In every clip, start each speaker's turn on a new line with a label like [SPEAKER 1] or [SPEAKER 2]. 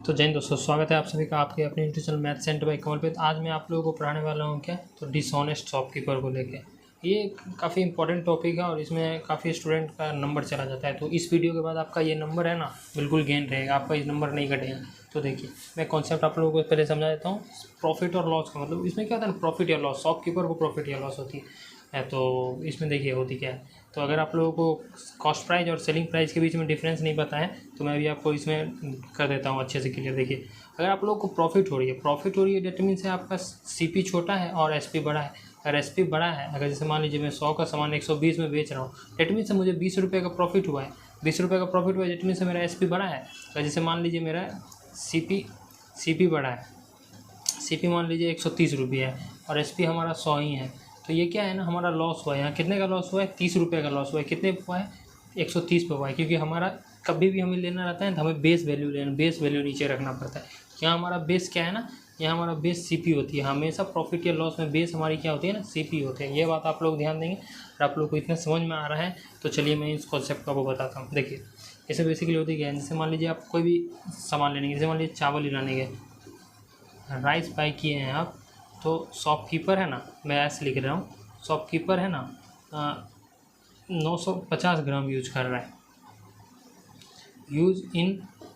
[SPEAKER 1] तो जय हिंद दोस्तों, स्वागत है आप सभी का आपके अपने YouTube channel math centre by Kamal पे। आज मैं आप लोगों को पढ़ाने वाला हूँ क्या, तो डिसऑनेस्ट शॉपकीपर को लेके। ये काफ़ी इंपॉर्टेंट टॉपिक है और इसमें काफ़ी स्टूडेंट का नंबर चला जाता है। तो इस वीडियो के बाद आपका ये नंबर है ना, बिल्कुल गेन रहेगा, आपका ये नंबर नहीं घटेगा। तो देखिए, मैं कॉन्सेप्ट आप लोगों को पहले समझा देता हूँ। प्रॉफिट और लॉस का मतलब इसमें क्या होता है ना, प्रॉफिट या लॉस। शॉपकीपर को प्रॉफिट या लॉस होती है। तो इसमें देखिए होती क्या है। तो अगर आप लोगों को कॉस्ट प्राइस और सेलिंग प्राइस के बीच में डिफरेंस नहीं पता है तो मैं अभी आपको इसमें कर देता हूँ अच्छे से क्लियर। देखिए, अगर आप लोगों को प्रॉफिट हो रही है डेट मीन्स है आपका सीपी छोटा है और एसपी बड़ा है। अगर एसपी बड़ा है, अगर जैसे मान लीजिए मैं 100 का सामान 120 में बेच रहा हूँ, डेट मीन्स मुझे 20 रुपये का प्रॉफिट हुआ है। 20 रुपये का प्रॉफिट हुआ है, डेट मीन्स मेरा एसपी बड़ा है। अगर जैसे मान लीजिए मेरा सीपी बड़ा है, सीपी मान लीजिए 130 रुपये है और एसपी हमारा 100 ही है। तो ये क्या है ना, हमारा लॉस हुआ है। यहाँ कितने का लॉस हुआ है? 30 रुपये का लॉस हुआ है। कितने हुआ है? 130 पे हुआ है। क्योंकि हमारा कभी भी हमें लेना रहता है तो हमें बेस वैल्यू लेना, बेस वैल्यू नीचे रखना पड़ता है। यहाँ हमारा बेस क्या है ना, यहाँ हमारा बेस सीपी होती है। हमेशा प्रॉफिट या लॉस में बेस हमारी क्या होती है ना, सीपी होते हैं। ये बात आप लोग ध्यान देंगे। और आप लोग को इतना समझ में आ रहा है तो चलिए मैं इस कॉन्सेप्ट को आपको बताता हूँ। देखिए, इसे बेसिकली होती क्या है, जैसे मान लीजिए आप कोई भी सामान लेने, जैसे मान लीजिए चावल ही लाने गए, राइस बाई किए हैं आप, तो शॉपकीपर है ना, मैं ऐसे लिख रहा हूँ, शॉपकीपर है ना 950 ग्राम यूज कर रहा है, use in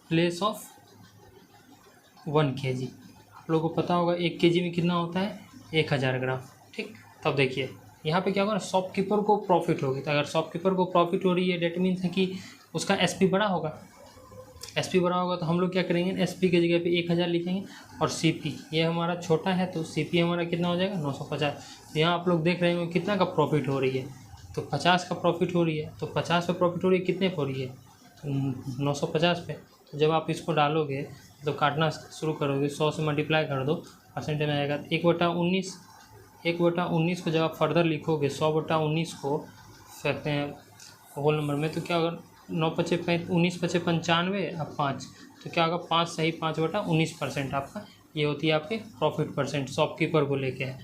[SPEAKER 1] place of 1 kg। आप लोगों को पता होगा 1 kg में कितना होता है, 1000 ग्राम। ठीक, तब देखिए यहाँ पे क्या होगा ना, शॉपकीपर को प्रॉफिट होगी। तो अगर शॉपकीपर को प्रॉफिट हो रही है, डेट मीन्स है कि उसका एसपी बड़ा होगा। एसपी बड़ा होगा तो हम लोग क्या करेंगे, एसपी की जगह पे 1000 लिखेंगे। और सीपी ये हमारा छोटा है तो सीपी हमारा कितना हो जाएगा, 950। तो यहाँ आप लोग देख रहे हो कितना का प्रॉफिट हो रही है, तो 50 का प्रॉफिट हो रही है। तो 50 पे प्रॉफिट हो रही है, कितने पे हो रही है, 950 पे। तो जब आप इसको डालोगे तो काटना शुरू करोगे, 100 से मल्टीप्लाई कर दो, परसेंटेज में आएगा 1/19। 1/19 को जब आप फर्दर लिखोगे 100/19 को कहते हैं होल नंबर में, तो क्या होगा, 9×5 = 19, 95 अब 5, तो क्या होगा 5 सही 5/19% आपका ये होती है आपकी प्रॉफिट परसेंट शॉपकीपर को लेके है।